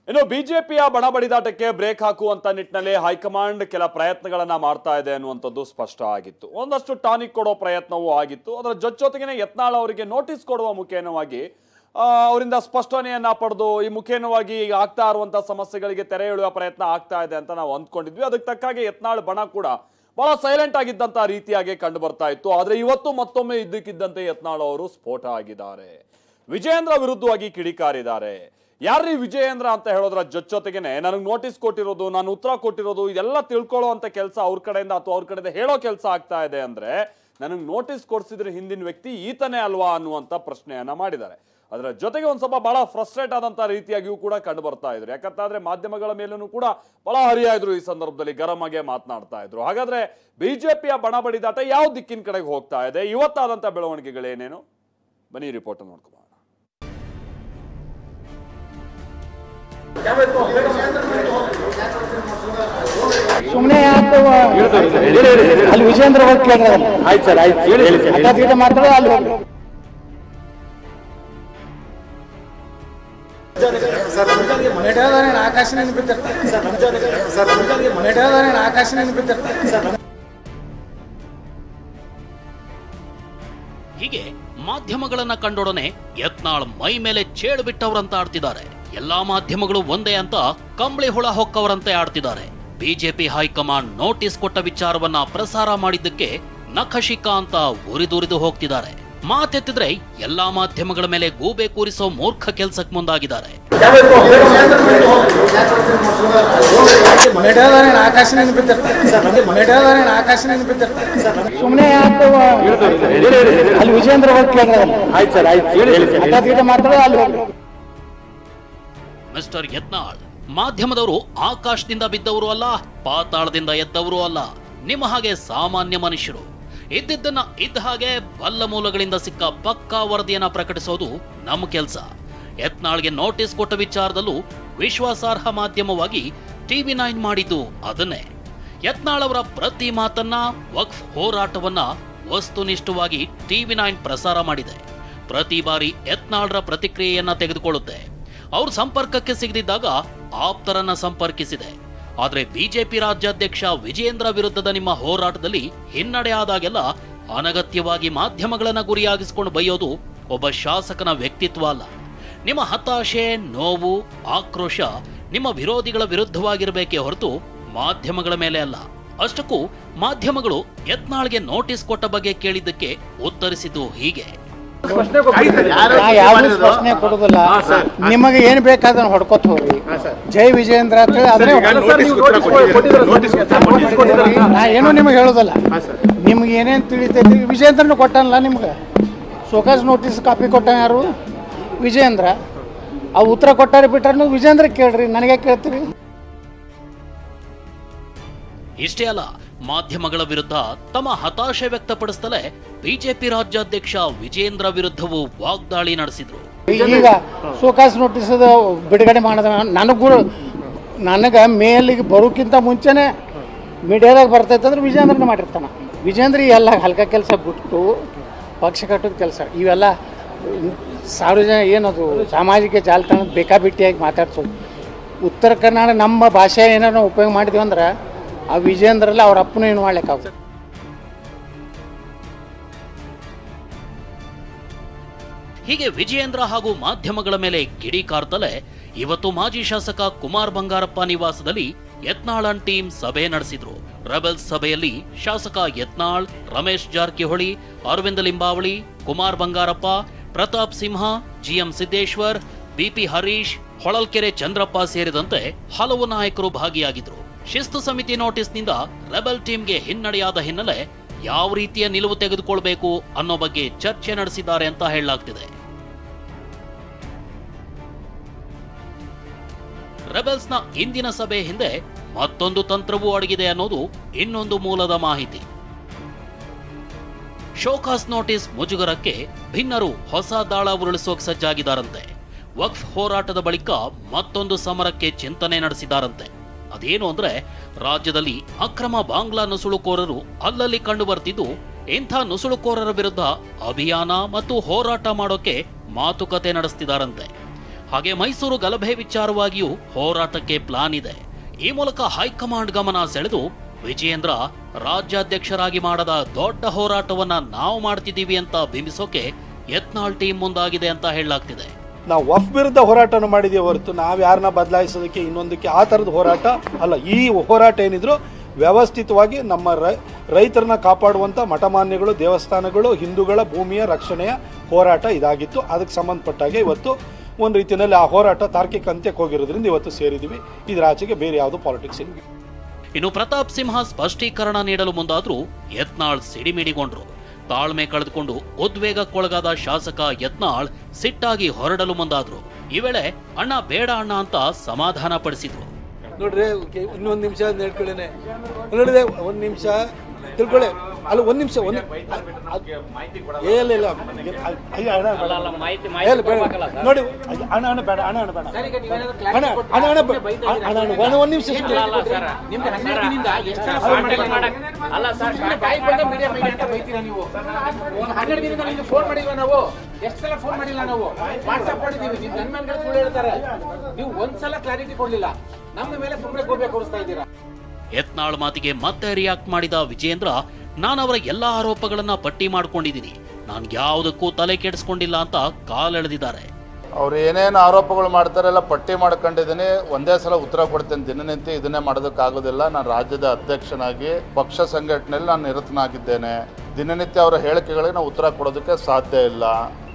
ಇನ್ನು ಬಿಜೆಪಿಯ ಬಣಬಡಿದಾಟಕ್ಕೆ ಬ್ರೇಕ್ ಹಾಕುವಂತ ನಿಟ್ಟಿನಲ್ಲಿ ಹೈಕಮಾಂಡ್ ಕೆಲ ಪ್ರಯತ್ನಗಳನ್ನ ಮಾಡ್ತಾ ಇದೆ ಅನ್ನುವಂಥದ್ದು ಸ್ಪಷ್ಟ ಆಗಿತ್ತು. ಒಂದಷ್ಟು ಟಾನಿಕ್ ಕೊಡೋ ಪ್ರಯತ್ನವೂ ಆಗಿತ್ತು. ಅದರ ಜೊತೆಗೆ ಯತ್ನಾಳ್ ಅವರಿಗೆ ನೋಟಿಸ್ ಕೊಡುವ ಮುಖೇನವಾಗಿ ಅವರಿಂದ ಸ್ಪಷ್ಟನೆಯನ್ನ ಪಡೆದು ಈ ಮುಖೇನವಾಗಿ ಆಗ್ತಾ ಇರುವಂತಹ ಸಮಸ್ಯೆಗಳಿಗೆ ತೆರೆ ಎಳೆಯುವ ಪ್ರಯತ್ನ ಆಗ್ತಾ ಇದೆ ಅಂತ ನಾವು ಅಂದ್ಕೊಂಡಿದ್ವಿ. ಅದಕ್ಕೆ ತಕ್ಕಾಗೆ ಯತ್ನಾಳ್ ಬಣ ಕೂಡ ಬಹಳ ಸೈಲೆಂಟ್ ಆಗಿದ್ದಂತ ರೀತಿಯಾಗಿ ಕಂಡು ಬರ್ತಾ ಇತ್ತು. ಆದ್ರೆ ಇವತ್ತು ಮತ್ತೊಮ್ಮೆ ಇದ್ದಕ್ಕಿದ್ದಂತೆ ಯತ್ನಾಳ್ ಅವರು ಸ್ಫೋಟ ಆಗಿದ್ದಾರೆ. ವಿಜಯೇಂದ್ರ ವಿರುದ್ಧವಾಗಿ ಕಿಡಿಕಾರಿದ್ದಾರೆ. ಯಾರ್ರೀ ವಿಜಯೇಂದ್ರ ಅಂತ ಹೇಳೋದ್ರ ಜೊತೆಗೇನೆ ನನಗೆ ನೋಟಿಸ್ ಕೊಟ್ಟಿರೋದು, ನಾನು ಉತ್ತರ ಕೊಟ್ಟಿರೋದು, ಇದೆಲ್ಲ ತಿಳ್ಕೊಳ್ಳೋ ಅಂತ ಕೆಲಸ ಅವ್ರ ಕಡೆಯಿಂದ ಅಥವಾ ಅವ್ರ ಕಡೆಯಿಂದ ಹೇಳೋ ಕೆಲಸ ಆಗ್ತಾ ಇದೆ ಅಂದ್ರೆ ನನಗೆ ನೋಟಿಸ್ ಕೊಡಿಸಿದ್ರೆ ಹಿಂದಿನ ವ್ಯಕ್ತಿ ಈತನೇ ಅಲ್ವಾ ಅನ್ನುವಂತ ಪ್ರಶ್ನೆಯನ್ನ ಮಾಡಿದ್ದಾರೆ. ಅದರ ಜೊತೆಗೆ ಒಂದ್ ಸ್ವಲ್ಪ ಬಹಳ ಫ್ರಸ್ಟ್ರೇಟ್ ಆದಂತ ರೀತಿಯಾಗಿಯೂ ಕೂಡ ಕಂಡು ಬರ್ತಾ ಇದ್ರು. ಯಾಕಂತಾದ್ರೆ ಮಾಧ್ಯಮಗಳ ಮೇಲೂ ಕೂಡ ಬಹಳ ಹರಿಯಾದ್ರು. ಈ ಸಂದರ್ಭದಲ್ಲಿ ಗರಂ ಆಗಿ ಮಾತನಾಡ್ತಾ ಇದ್ರು. ಹಾಗಾದ್ರೆ ಬಿಜೆಪಿಯ ಬಣ ಬಡಿದಾಟ ಯಾವ ದಿಕ್ಕಿನ ಕಡೆಗೆ ಹೋಗ್ತಾ ಇದೆ, ಇವತ್ತಾದಂತ ಬೆಳವಣಿಗೆಗಳೇನೇನು, ಬನ್ನಿ ರಿಪೋರ್ಟ್ ನೋಡ್ಕೊಂಡು. ಸುಮ್ಮನೆ ಯಾಕೆ ಅಲ್ಲಿ ವಿಜಯೇಂದ್ರ ಹೋಗಿ ಕೇಳಿದ್ರೆ ಆಯ್ತು ಸರ್, ಆಯ್ತು ಮಾತಾಡೋ ಅಲ್ಲಿ ಹೋಗಿ ಆಕಾಶ ಹೀಗೆ ಮಾಧ್ಯಮಗಳನ್ನ ಕಂಡೊಡನೆ ಯತ್ನಾಳ್ ಮೈ ಮೇಲೆ ಚೇಳು ಬಿಟ್ಟವರಂತ ಆಡ್ತಿದ್ದಾರೆ. ಎಲ್ಲಾ ಮಾಧ್ಯಮಗಳು ಒಂದೇ ಅಂತ ಕಂಬಳಿ ಹುಳ ಹೊಕ್ಕವರಂತೆ ಆಡ್ತಿದ್ದಾರೆ. ಬಿಜೆಪಿ ಹೈಕಮಾಂಡ್ ನೋಟಿಸ್ ಕೊಟ್ಟ ವಿಚಾರವನ್ನ ಪ್ರಸಾರ ಮಾಡಿದ್ದಕ್ಕೆ ನಖಶಿಖಾ ಅಂತ ಉರಿದುರಿದು ಹೋಗ್ತಿದ್ದಾರೆ. ಮಾತೆತ್ತಿದ್ರೆ ಎಲ್ಲಾ ಮಾಧ್ಯಮಗಳ ಮೇಲೆ ಗೂಬೆ ಕೂರಿಸೋ ಮೂರ್ಖ ಕೆಲ್ಸಕ್ಕೆ ಮುಂದಾಗಿದ್ದಾರೆ. ಸುಮ್ಮನೆ ಯಾಕೆ ಅಲ್ಲಿ ವಿಜಯೇಂದ್ರ ಹೋಗಿ ಕೇಳಿದ್ರೆ ಆಯ್ತು ಸರ್, ಆಯ್ತು ಮಾತಾಡೋ ಅಲ್ಲಿ ಹೋಗಿ. ಮಿಸ್ಟರ್ ಯತ್ನಾಳ್, ಮಾಧ್ಯಮದವರು ಆಕಾಶದಿಂದ ಬಿದ್ದವರು ಅಲ್ಲ, ಪಾತಾಳದಿಂದ ಎದ್ದವರು ಅಲ್ಲ. ನಿಮ್ಮ ಹಾಗೆ ಸಾಮಾನ್ಯ ಮನುಷ್ಯರು. ಇದ್ದಿದ್ದನ್ನ ಇದ್ದ ಹಾಗೆ ಬಲ್ಲ ಮೂಲಗಳಿಂದ ಸಿಕ್ಕ ಪಕ್ಕಾ ವರದಿಯನ್ನ ಪ್ರಕಟಿಸೋದು ನಮ್ಮ ಕೆಲಸ. ಯತ್ನಾಳ್ಗೆ ನೋಟಿಸ್ ಕೊಟ್ಟ ವಿಚಾರದಲ್ಲೂ ವಿಶ್ವಾಸಾರ್ಹ ಮಾಧ್ಯಮವಾಗಿ TV9 ಮಾಡಿದ್ದು ಅದನ್ನೇ. ಯತ್ನಾಳ್ ಅವರ ಪ್ರತಿ ಮಾತನ್ನ, ವಕ್ಫ್ ಹೋರಾಟವನ್ನ ವಸ್ತುನಿಷ್ಠವಾಗಿ TV9 ಪ್ರಸಾರ ಮಾಡಿದೆ. ಪ್ರತಿ ಬಾರಿ ಯತ್ನಾಳ್ರ ಪ್ರತಿಕ್ರಿಯೆಯನ್ನ ತೆಗೆದುಕೊಳ್ಳುತ್ತೆ. ಅವ್ರ ಸಂಪರ್ಕಕ್ಕೆ ಸಿಗದಿದ್ದಾಗ ಆಪ್ತರನ್ನ ಸಂಪರ್ಕಿಸಿದೆ. ಆದ್ರೆ ಬಿಜೆಪಿ ರಾಜ್ಯಾಧ್ಯಕ್ಷ ವಿಜಯೇಂದ್ರ ವಿರುದ್ಧದ ನಿಮ್ಮ ಹೋರಾಟದಲ್ಲಿ ಹಿನ್ನಡೆ ಆದಾಗೆಲ್ಲ ಅನಗತ್ಯವಾಗಿ ಮಾಧ್ಯಮಗಳನ್ನ ಗುರಿಯಾಗಿಸಿಕೊಂಡು ಬೈಯೋದು ಒಬ್ಬ ಶಾಸಕನ ವ್ಯಕ್ತಿತ್ವ ಅಲ್ಲ. ನಿಮ್ಮ ಹತಾಶೆ, ನೋವು, ಆಕ್ರೋಶ ನಿಮ್ಮ ವಿರೋಧಿಗಳ ವಿರುದ್ಧವಾಗಿರಬೇಕೇ ಹೊರತು ಮಾಧ್ಯಮಗಳ ಮೇಲೆ ಅಲ್ಲ. ಅಷ್ಟಕ್ಕೂ ಮಾಧ್ಯಮಗಳು ಯತ್ನಾಳ್ಗೆ ನೋಟಿಸ್ ಕೊಟ್ಟ ಬಗ್ಗೆ ಕೇಳಿದ್ದಕ್ಕೆ ಉತ್ತರಿಸಿದ್ದು ಹೀಗೆ. ಯಾವ್ದು ಪ್ರಶ್ನೆ ಕೊಡುದಿಲ್ಲ, ನಿಮಗೆ ಏನ್ ಬೇಕಾದನ್ನ ಹೊಡ್ಕೊತ ಹೋಗ್ರಿ. ಜೈ ವಿಜಯೇಂದ್ರ ಅಂತ ನಾ ಏನೋ ನಿಮಗೆ ಹೇಳುದಲ್ಲ. ನಿಮ್ಗೆ ಏನೇನ್ ತಿಳಿತೈತಿ, ವಿಜಯೇಂದ್ರನು ಕೊಟ್ಟನಲ್ಲ ನಿಮ್ಗೆ. ಸೋಕಾಸ್ ನೋಟಿಸ್ ಕಾಪಿ ಕೊಟ್ಟ ಯಾರು? ವಿಜಯೇಂದ್ರ. ಆ ಉತ್ತರ ಕೊಟ್ಟಾರ ಬಿಟ್ಟಾರ ವಿಜಯೇಂದ್ರ ಕೇಳ್ರಿ, ನನಗೆ ಕೇಳ್ತೀರಿ? ಇಷ್ಟೇ ಅಲ್ಲ, ಮಾಧ್ಯಮಗಳ ವಿರುದ್ಧ ತಮ್ಮ ಹತಾಶೆ ವ್ಯಕ್ತಪಡಿಸುತ್ತಲೇ ಬಿಜೆಪಿ ರಾಜ್ಯಾಧ್ಯಕ್ಷ ವಿಜಯೇಂದ್ರ ವಿರುದ್ಧವೂ ವಾಗ್ದಾಳಿ ನಡೆಸಿದ್ರು. ಈಗ ಸೋಕಾಸ್ ನೋಟಿಸ್ ಬಿಡುಗಡೆ ಮಾಡಿದ ನನಗೆ ಮೇಲಿಗೆ ಬರೋಕ್ಕಿಂತ ಮುಂಚೆನೆ ಮೀಡಿಯಾದಾಗ ಬರ್ತೈತೆ ಅಂದ್ರೆ ವಿಜಯೇಂದ್ರನ ಮಾಡಿರ್ತಾನೆ. ವಿಜಯೇಂದ್ರ ಎಲ್ಲ ಹಲ್ಕ ಕೆಲಸ ಬಿಟ್ಟು ಪಕ್ಷ ಕಟ್ಟೋದು ಕೆಲಸ ಇವೆಲ್ಲ ಸಾರ್ವಜನಿಕ ಏನದು ಸಾಮಾಜಿಕ ಜಾಲತಾಣದ ಬೇಕಾಬಿಟ್ಟಿಯಾಗಿ ಮಾತಾಡ್ಸೋದು. ಉತ್ತರ ಕನ್ನಡ ನಮ್ಮ ಭಾಷೆ ಏನಾರು ಉಪಯೋಗ ಮಾಡಿದ್ವಿ ಅಂದ್ರೆ ಆ ವಿಜಯೇಂದ್ರಲ್ಲ ಅವ್ರ ಅಪ್ಪನೂ ಏನು ಮಾಡ್ಲಿಕ್ಕಾಗ. ಹೀಗೆ ವಿಜಯೇಂದ್ರ ಹಾಗೂ ಮಾಧ್ಯಮಗಳ ಮೇಲೆ ಕಿಡಿಕಾರ್ತಲೇ ಇವತ್ತು ಮಾಜಿ ಶಾಸಕ ಕುಮಾರ್ ಬಂಗಾರಪ್ಪ ನಿವಾಸದಲ್ಲಿ ಯತ್ನಾಳ್ ಅಂಡ್ ಟೀಮ್ ಸಭೆ ನಡೆಸಿದ್ರು. ರೆಬೆಲ್ಸ್ ಸಭೆಯಲ್ಲಿ ಶಾಸಕ ಯತ್ನಾಳ್, ರಮೇಶ್ ಜಾರಕಿಹೊಳಿ, ಅರವಿಂದ ಲಿಂಬಾವಳಿ, ಕುಮಾರ್ ಬಂಗಾರಪ್ಪ, ಪ್ರತಾಪ್ ಸಿಂಹ, GM ಸಿದ್ದೇಶ್ವರ್, BP ಹರೀಶ್, ಹೊಳಲ್ಕೆರೆ ಚಂದ್ರಪ್ಪ ಸೇರಿದಂತೆ ಹಲವು ನಾಯಕರು ಭಾಗಿಯಾಗಿದ್ರು. ಶಿಸ್ತು ಸಮಿತಿ ನೋಟಿಸ್ನಿಂದ ರೆಬೆಲ್ ಟೀಮ್ಗೆ ಹಿನ್ನಡೆಯಾದ ಹಿನ್ನೆಲೆ ಯಾವ ರೀತಿಯ ನಿಲುವು ತೆಗೆದುಕೊಳ್ಬೇಕು ಅನ್ನೋ ಬಗ್ಗೆ ಚರ್ಚೆ ನಡೆಸಿದ್ದಾರೆ ಅಂತ ಹೇಳಲಾಗ್ತಿದೆ. ರೆಬೆಲ್ಸ್ನ ಇಂದಿನ ಸಭೆ ಹಿಂದೆ ಮತ್ತೊಂದು ತಂತ್ರವೂ ಅಡಗಿದೆ ಅನ್ನೋದು ಇನ್ನೊಂದು ಮೂಲದ ಮಾಹಿತಿ. ಶೋಕಾಸ್ ನೋಟಿಸ್ ಮುಜುಗರಕ್ಕೆ ಭಿನ್ನರು ಹೊಸ ದಾಳ ಉರುಳಿಸೋಕೆ ಸಜ್ಜಾಗಿದ್ದಾರಂತೆ. ವಕ್ಫ್ ಹೋರಾಟದ ಬಳಿಕ ಮತ್ತೊಂದು ಸಮರಕ್ಕೆ ಚಿಂತನೆ ನಡೆಸಿದಾರಂತೆ. ಅದೇನು ಅಂದ್ರೆ, ರಾಜ್ಯದಲ್ಲಿ ಅಕ್ರಮ ಬಾಂಗ್ಲಾ ನುಸುಳುಕೋರರು ಅಲ್ಲಲ್ಲಿ ಕಂಡು ಬರ್ತಿದ್ದು, ಇಂಥ ನುಸುಳುಕೋರರ ವಿರುದ್ಧ ಅಭಿಯಾನ ಮತ್ತು ಹೋರಾಟ ಮಾಡೋಕೆ ಮಾತುಕತೆ ನಡೆಸ್ತಿದಾರಂತೆ. ಹಾಗೆ ಮೈಸೂರು ಗಲಭೆ ವಿಚಾರವಾಗಿಯೂ ಹೋರಾಟಕ್ಕೆ ಪ್ಲಾನ್ ಇದೆ. ಈ ಮೂಲಕ ಹೈಕಮಾಂಡ್ ಗಮನ ಸೆಳೆದು ವಿಜಯೇಂದ್ರ ರಾಜ್ಯಾಧ್ಯಕ್ಷರಾಗಿ ಮಾಡದ ದೊಡ್ಡ ಹೋರಾಟವನ್ನ ನಾವು ಮಾಡ್ತಿದ್ದೀವಿ ಅಂತ ಬಿಂಬಿಸೋಕೆ ಯತ್ನಾಳ್ ಟೀಮ್ ಮುಂದಾಗಿದೆ ಅಂತ ಹೇಳಲಾಗ್ತಿದೆ. ನಾವು ವಫ್ ವಿರುದ್ಧ ಹೋರಾಟವನ್ನು ಮಾಡಿದೀವಿ ಹೊರತು ನಾವು ಯಾರನ್ನ ಬದಲಾಯಿಸೋದಕ್ಕೆ ಇನ್ನೊಂದಕ್ಕೆ ಆ ಥರದ ಹೋರಾಟ ಅಲ್ಲ. ಈ ಹೋರಾಟ ಏನಿದ್ರು ವ್ಯವಸ್ಥಿತವಾಗಿ ನಮ್ಮ ರೈತರನ್ನ ಕಾಪಾಡುವಂಥ ಮಠಮಾನ್ಯಗಳು, ದೇವಸ್ಥಾನಗಳು, ಹಿಂದೂಗಳ ಭೂಮಿಯ ರಕ್ಷಣೆಯ ಹೋರಾಟ ಇದಾಗಿತ್ತು. ಅದಕ್ಕೆ ಸಂಬಂಧಪಟ್ಟಾಗೆ ಇವತ್ತು ಒಂದು ರೀತಿಯಲ್ಲಿ ಆ ಹೋರಾಟ ತಾರ್ಕಿಕ ಅಂತ್ಯಕ್ಕೆ ಹೋಗಿರೋದ್ರಿಂದ ಇವತ್ತು ಸೇರಿದ್ದೀವಿ. ಇದರ ಆಚೆಗೆ ಬೇರೆ ಯಾವುದೋ ಪಾಲಿಟಿಕ್ಸ್ ಇಲ್ಲ. ಇನ್ನು ಪ್ರತಾಪ್ ಸಿಂಹ ಸ್ಪಷ್ಟೀಕರಣ ನೀಡಲು ಮುಂದಾದ್ರೂ ಯತ್ನಾಳ್ ಸಿಡಿಮಿಡಿಗೊಂಡ್ರು. ತಾಳ್ಮೆ ಕಳೆದುಕೊಂಡು ಉದ್ವೇಗಕ್ಕೊಳಗಾದ ಶಾಸಕ ಯತ್ನಾಳ್ ಸಿಟ್ಟಾಗಿ ಹೊರಡಲು ಮುಂದಾದ್ರು. ಈ ವೇಳೆ ಅಣ್ಣ ಬೇಡ ಅಣ್ಣ ಅಂತ ಸಮಾಧಾನ ಪಡಿಸಿದ್ರು. ನೋಡ್ರಿ, ಇನ್ನೊಂದು ನಿಮಿಷ ಹೇಳ್ಕೊಳ್ಳೇನೆ, ನೋಡಿದೆ ಒಂದು ನಿಮಿಷ ತಿಳ್ಕೊಳ್ಳಿ. ಅಲ್ಲ ಒಂದು ನಿಮಿಷ ನೋಡಿ, ಅಣ್ಣ ಬೇಡ, ಅಣ್ಣ ಬೇಡ, ಒಂದು ನಿಮಿಷ ಫೋನ್ ಮಾಡಿಲ್ವ ನಾವು? ಎಷ್ಟು ಸಲ ಫೋನ್ ಮಾಡಿಲ್ಲ ನಾವು? ವಾಟ್ಸ್ಆಪ್ ಮಾಡಿದೀವಿ. ನನ್ನ ಮನೆಗಳು ಸುಳ್ಳು ಹೇಳ್ತಾರೆ. ನೀವು ಒಂದ್ಸಲ ಕ್ಲಾರಿಟಿ ಕೊಡ್ಲಿಲ್ಲ, ನಮ್ಮ ಮೇಲೆ ಸುಮ್ಮನೆ ಗೋಬೆ ಕೊಡಿಸ್ತಾ ಇದ್ದೀರಾ. ಯತ್ನಾಳ್ ಮಾತಿಗೆ ಮತ್ತೆ ರಿಯಾಕ್ಟ್ ಮಾಡಿದ ವಿಜಯೇಂದ್ರ, ನಾನವರ ಎಲ್ಲಾ ಆರೋಪಗಳನ್ನ ಪಟ್ಟಿ ಮಾಡ್ಕೊಂಡಿದ್ದೀನಿ, ನಾನ್ ಯಾವುದಕ್ಕೂ ತಲೆ ಕೆಡಿಸ್ಕೊಂಡಿಲ್ಲ ಅಂತ ಕಾಲೆಳೆದಿದ್ದಾರೆ. ಅವ್ರು ಏನೇನು ಆರೋಪಗಳು ಮಾಡ್ತಾರೆ ಎಲ್ಲ ಪಟ್ಟಿ ಮಾಡ್ಕೊಂಡಿದ್ದೀನಿ. ಒಂದೇ ಸಲ ಉತ್ತರ ಕೊಡ್ತೇನೆ. ದಿನನಿತ್ಯ ಇದನ್ನೇ ಮಾಡೋದಕ್ಕಾಗೋದಿಲ್ಲ. ನಾನು ರಾಜ್ಯದ ಅಧ್ಯಕ್ಷನಾಗಿ ಪಕ್ಷ ಸಂಘಟನೆಯಲ್ಲಿ ನಾನು ನಿರತನಾಗಿದ್ದೇನೆ. ದಿನನಿತ್ಯ ಅವರ ಹೇಳಿಕೆಗಳಿಗೆ ನಾವು ಉತ್ತರ ಕೊಡೋದಕ್ಕೆ ಸಾಧ್ಯ ಇಲ್ಲ.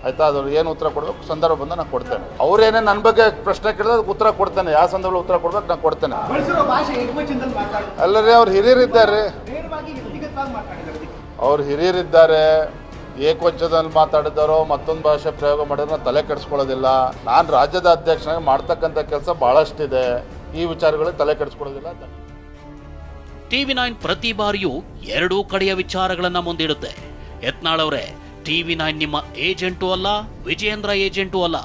ಆಯ್ತಾ? ಅದ್ರ ಏನು ಉತ್ತರ ಕೊಡಬೇಕು ಸಂದರ್ಭ ಬಂದ ನಾನು ಕೊಡ್ತೇನೆ. ಅವ್ರೇನೇ ನನ್ನ ಬಗ್ಗೆ ಪ್ರಶ್ನೆ ಕೇಳಿದ್ರೆ ಅದಕ್ಕೆ ಉತ್ತರ ಕೊಡ್ತೇನೆ. ಯಾವ ಸಂದರ್ಭದಲ್ಲಿ ಉತ್ತರ ಕೊಡ್ಬೇಕು ನಾನು ಕೊಡ್ತೇನೆ. ಅಲ್ಲರಿ, ಅವ್ರು ಹಿರಿಯರಿದ್ದಾರೆ, ಅವ್ರು ಹಿರಿಯರಿದ್ದಾರೆ. ಏಕವಚನದಲ್ಲಿ ಮಾತಾಡಿದಾರೋ ಮತ್ತೊಂದು ಭಾಷೆ ಪ್ರಯೋಗ ಮಾಡಿದ್ರೆ ನಾನು ತಲೆ ಕೆಡಿಸ್ಕೊಳ್ಳೋದಿಲ್ಲ. ನಾನು ರಾಜ್ಯದ ಅಧ್ಯಕ್ಷನಾಗಿ ಮಾಡ್ತಕ್ಕಂಥ ಕೆಲಸ ಬಹಳಷ್ಟಿದೆ. ಈ ವಿಚಾರಗಳಿಗೆ ತಲೆ ಕೆಡಿಸ್ಕೊಳ್ಳೋದಿಲ್ಲ. TV9 ಪ್ರತಿ ಬಾರಿಯೂ ಎರಡೂ ಕಡೆಯ ವಿಚಾರಗಳನ್ನ ಮುಂದಿಡುತ್ತೆ. ಯತ್ನಾಳ್ ಅವರೇ, TV9 ನಿಮ್ಮ ಏಜೆಂಟು ಅಲ್ಲ, ವಿಜಯೇಂದ್ರ ಏಜೆಂಟು ಅಲ್ಲ.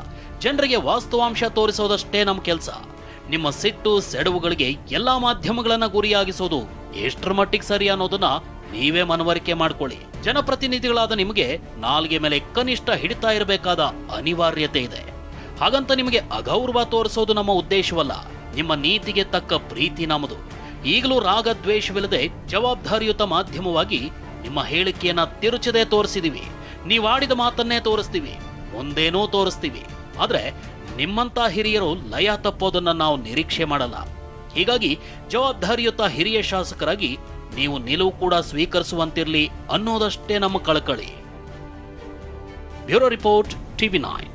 ಜನರಿಗೆ ವಾಸ್ತವಾಂಶ ತೋರಿಸೋದಷ್ಟೇ ನಮ್ಮ ಕೆಲಸ. ನಿಮ್ಮ ಸಿಟ್ಟು ಸೆಡವುಗಳಿಗೆ ಎಲ್ಲಾ ಮಾಧ್ಯಮಗಳನ್ನ ಗುರಿಯಾಗಿಸೋದು ಎಷ್ಟರ ಮಟ್ಟಿಗೆ ಸರಿ ಅನ್ನೋದನ್ನ ನೀವೇ ಮನವರಿಕೆ ಮಾಡ್ಕೊಳ್ಳಿ. ಜನಪ್ರತಿನಿಧಿಗಳಾದ ನಿಮಗೆ ನಾಲ್ಗೆ ಮೇಲೆ ಕನಿಷ್ಠ ಹಿಡಿತಾ ಇರಬೇಕಾದ ಅನಿವಾರ್ಯತೆ ಇದೆ. ಹಾಗಂತ ನಿಮಗೆ ಅಗೌರವ ತೋರಿಸೋದು ನಮ್ಮ ಉದ್ದೇಶವಲ್ಲ. ನಿಮ್ಮ ನೀತಿಗೆ ತಕ್ಕ ಪ್ರೀತಿ ನಮ್ಮದು. ಈಗಲೂ ರಾಗ ದ್ವೇಷವಿಲ್ಲದೆ ಜವಾಬ್ದಾರಿಯುತ ಮಾಧ್ಯಮವಾಗಿ ನಿಮ್ಮ ಹೇಳಿಕೆಯನ್ನ ತಿರುಚದೆ ತೋರಿಸಿದೀವಿ. ನೀವಾಡಿದ ಮಾತನ್ನೇ ತೋರಿಸ್ತೀವಿ, ಮುಂದೇನೂ ತೋರಿಸ್ತೀವಿ. ಆದ್ರೆ ನಿಮ್ಮಂತ ಹಿರಿಯರು ಲಯ ತಪ್ಪೋದನ್ನ ನಾವು ನಿರೀಕ್ಷೆ ಮಾಡಲ್ಲ. ಹೀಗಾಗಿ ಜವಾಬ್ದಾರಿಯುತ ಹಿರಿಯ ಶಾಸಕರಾಗಿ ನೀವು ನಿಲುವು ಕೂಡ ಸ್ವೀಕರಿಸುವಂತಿರ್ಲಿ ಅನ್ನೋದಷ್ಟೇ ನಮ್ಮ ಕಳಕಳಿ. Bureau report, TV9.